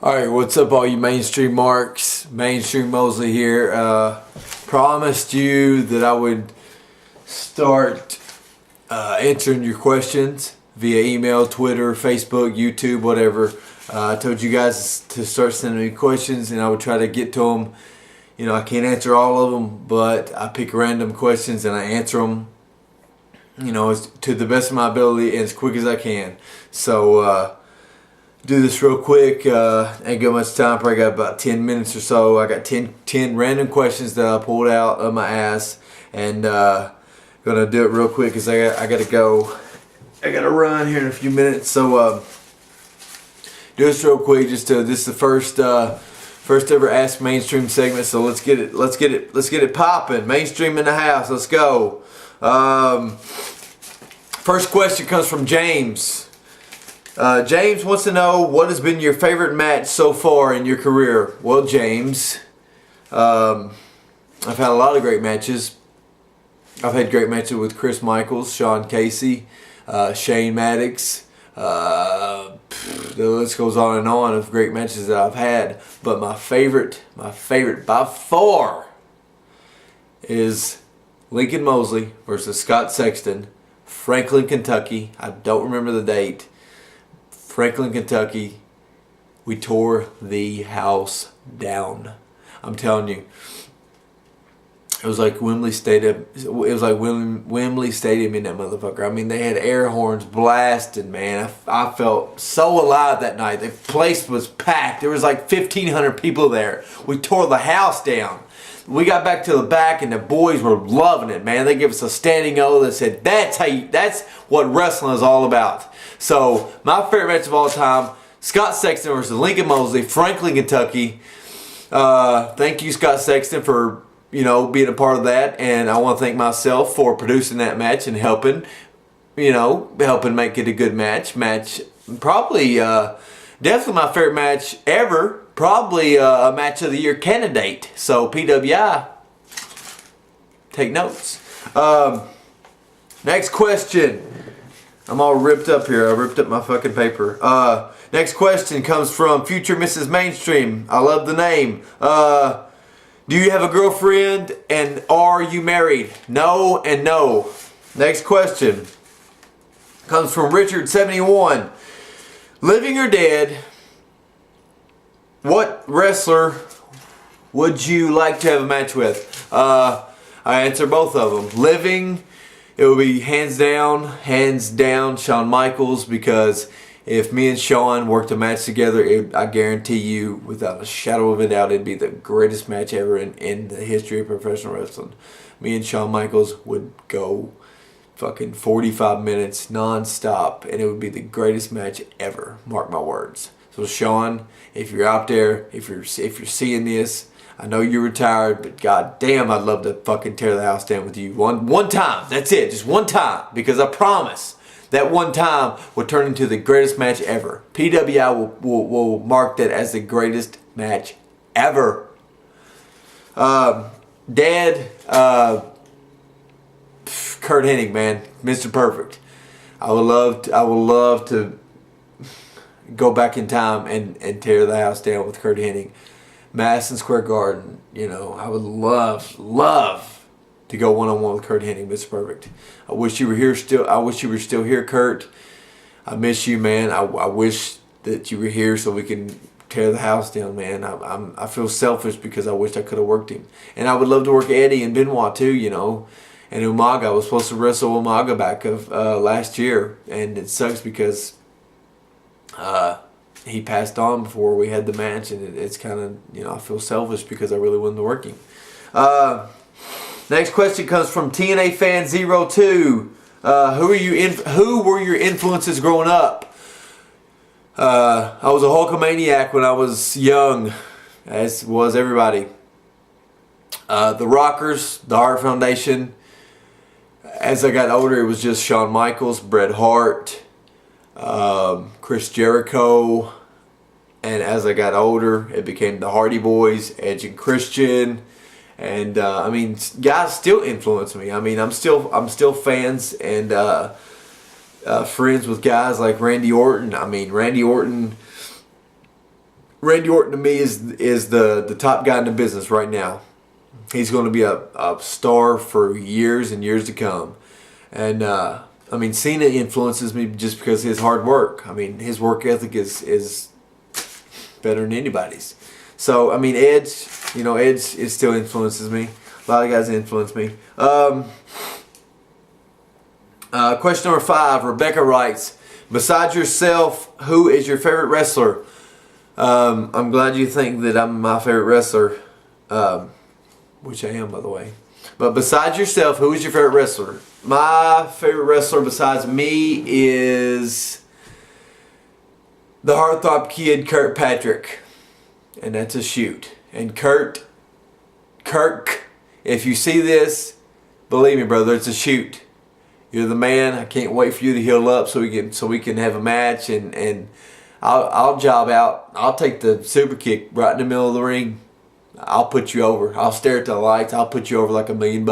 Alright, what's up all you mainstream marks? Mainstream Mosley here. Promised you that I would start answering your questions via email, Twitter, Facebook, YouTube, whatever. I told you guys to start sending me questions and I would try to get to them. You know, I can't answer all of them, but I pick random questions and I answer them, you know, to the best of my ability and as quick as I can. So, do this real quick. Ain't got much time. Probably got about 10 minutes or so. I got 10 random questions that I pulled out of my ass, and gonna do it real quick because I gotta go. I gotta run here in a few minutes. So do this real quick. This is the first ever Ask Mainstream segment. So let's get it popping. Mainstream in the house. Let's go. First question comes from James. James wants to know, what has been your favorite match so far in your career? Well, James, I've had a lot of great matches. I've had great matches with Chris Michaels, Sean Casey, Shane Maddox. The list goes on and on of great matches that I've had. But my favorite by far is Lincoln Mosley versus Scott Sexton, Franklin, Kentucky. I don't remember the date. Franklin, Kentucky, we tore the house down. I'm telling you, it was like Wembley Stadium. It was like Wembley Stadium in that motherfucker. I mean, they had air horns blasting, man. I felt so alive that night. The place was packed. There was like 1,500 people there. We tore the house down. We got back to the back and the boys were loving it, man. They gave us a standing O that said, that's what wrestling is all about. So, my favorite match of all time, Scott Sexton versus Lincoln Mosley, Franklin, Kentucky. Thank you, Scott Sexton, for, being a part of that. And I want to thank myself for producing that match and helping make it a good match. Probably, definitely my favorite match ever. Probably a match of the year candidate. So PWI, take notes. Next question. I'm all ripped up here. I ripped up my fucking paper. Next question comes from Future Mrs. Mainstream. I love the name. Do you have a girlfriend and are you married? No and no. Next question comes from Richard71. Living or dead, what wrestler would you like to have a match with? I answer both of them. Living, it would be hands down Shawn Michaels, because if me and Shawn worked a match together, I guarantee you, without a shadow of a doubt, it'd be the greatest match ever in the history of professional wrestling. Me and Shawn Michaels would go fucking 45 minutes non-stop, and it would be the greatest match ever. Mark my words. So Shawn, if you're out there, if you're seeing this, I know you're retired, but god damn, I'd love to fucking tear the house down with you. One time. That's it. Just one time. Because I promise that one time will turn into the greatest match ever. PWI will mark that as the greatest match ever. Dad, Kurt Hennig, man. Mr. Perfect. I would love to go back in time and tear the house down with Kurt Hennig. Madison Square Garden, I would love to go one-on-one with Kurt Hennig, Mr. Perfect. I wish you were here still. I wish you were still here, Kurt. I miss you, man. I wish that you were here so we can tear the house down, man. I feel selfish because I wish I could have worked him. And I would love to work Eddie and Benoit too, And Umaga. I was supposed to wrestle Umaga back of last year, and it sucks because he passed on before we had the match, and it's kind of, I feel selfish because I really wanted to work him. Next question comes from TNA Fan 02. Who were your influences growing up? I was a Hulkamaniac when I was young, as was everybody. The Rockers, the Hart Foundation. As I got older, it was just Shawn Michaels, Bret Hart, Chris Jericho, and as I got older, it became the Hardy Boys, Edge and Christian, and guys still influence me. I'm still fans and friends with guys like Randy Orton. Randy Orton Randy Orton to me is the top guy in the business right now. He's going to be a star for years and years to come. And I mean, Cena influences me just because of his hard work. I mean, his work ethic is better than anybody's. So I mean, Edge it still influences me. A lot of guys influence me. Question number 5. Rebecca writes, besides yourself, who is your favorite wrestler? I'm glad you think that I'm my favorite wrestler, which I am, by the way. But besides yourself, who is your favorite wrestler? My favorite wrestler besides me is the Heartthrob Kid, Kirkpatrick. And that's a shoot. And Kirk, if you see this, believe me, brother, it's a shoot. You're the man. I can't wait for you to heal up so we can have a match, and I'll job out. I'll take the super kick right in the middle of the ring. I'll put you over. I'll stare at the lights. I'll put you over like $1 million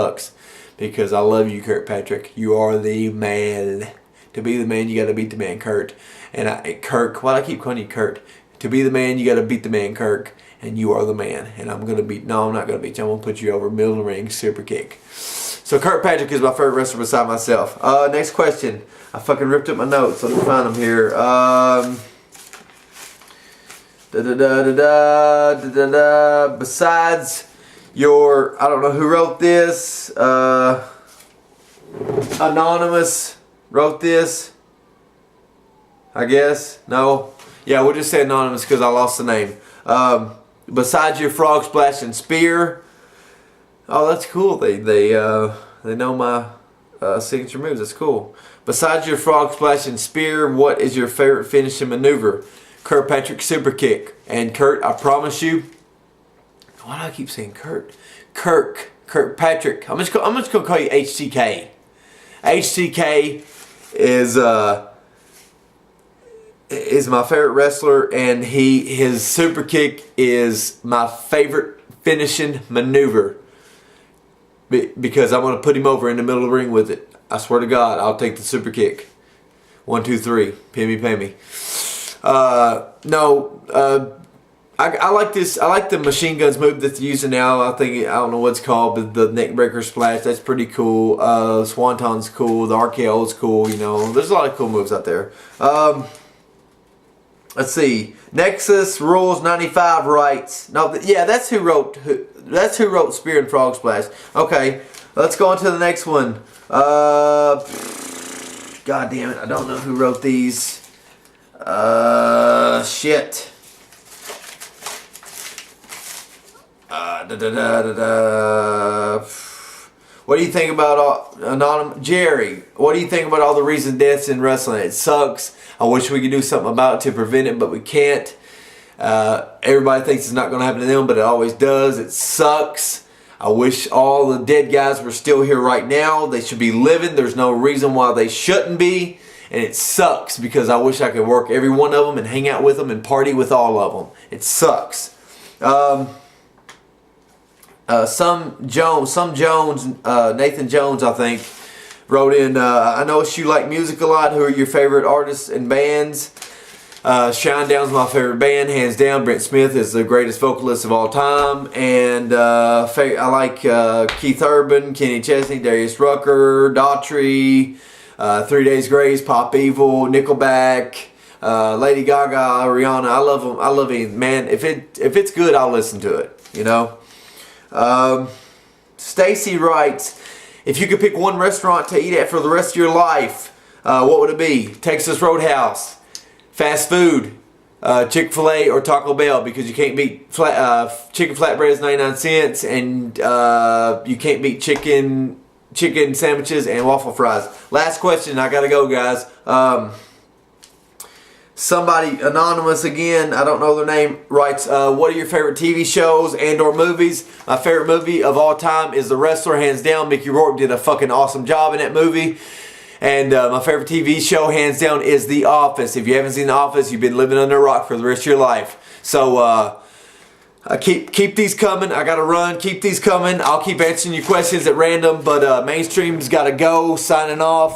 because I love you, Kirkpatrick. You are the man. To be the man, you got to beat the man, Kurt. And Kirk. Why do I keep calling you Kurt? To be the man, you got to beat the man, Kirk. And you are the man. And I'm going to beat. No, I'm not going to beat you. I'm going to put you over middle of the ring, super kick. So Kirkpatrick is my favorite wrestler beside myself. Next question. I fucking ripped up my notes. Let me find them here. Besides your, I don't know who wrote this. Anonymous wrote this. I guess. No. Yeah, we'll just say anonymous because I lost the name. Besides your frog splash and spear. Oh, that's cool. They know my signature moves. That's cool. Besides your frog splash and spear, what is your favorite finishing maneuver? Kirkpatrick super kick. And Kurt, I promise you. Why do I keep saying Kurt? Kirkpatrick. I'm just gonna call you HTK. HTK is my favorite wrestler, and his super kick is my favorite finishing maneuver. Because I'm going to put him over in the middle of the ring with it. I swear to God, I'll take the super kick. 1, 2, 3. Pay me. I like this. I like the machine guns move that they're using now. I don't know what it's called, but the neck breaker splash, that's pretty cool. Swanton's cool. The RKO's cool. You know, there's a lot of cool moves out there. Let's see. Nexus Rules 95 writes. No, yeah, that's who wrote Spear and Frog Splash. Okay, let's go on to the next one. God damn it, I don't know who wrote these. Shit. What do you think about Jerry? What do you think about all the recent deaths in wrestling? It sucks. I wish we could do something about it to prevent it, but we can't. Everybody thinks it's not going to happen to them, but it always does. It sucks. I wish all the dead guys were still here right now. They should be living. There's no reason why they shouldn't be. And it sucks because I wish I could work every one of them and hang out with them and party with all of them. It sucks. Nathan Jones, I think, wrote in, I noticed you like music a lot. Who are your favorite artists and bands? Shinedown's my favorite band, hands down. Brent Smith is the greatest vocalist of all time. And I like Keith Urban, Kenny Chesney, Darius Rucker, Daughtry, 3 Days Grace, Pop Evil, Nickelback, Lady Gaga, Rihanna. I love them. I love it, man. If it's good, I'll listen to it. You know. Stacy writes, if you could pick one restaurant to eat at for the rest of your life, what would it be? Texas Roadhouse, fast food, Chick-fil-A or Taco Bell, because you can't beat chicken flatbread is 99 cents, and you can't beat chicken sandwiches and waffle fries. Last question, I gotta go, guys. Somebody, anonymous again, I don't know their name, writes, what are your favorite TV shows and or movies? My favorite movie of all time is The Wrestler, hands down. Mickey Rourke did a fucking awesome job in that movie. And my favorite TV show, hands down, is The Office. If you haven't seen The Office, you've been living under a rock for the rest of your life. So, keep these coming. I gotta run. Keep these coming. I'll keep answering your questions at random, but Mainstream's gotta go. Signing off.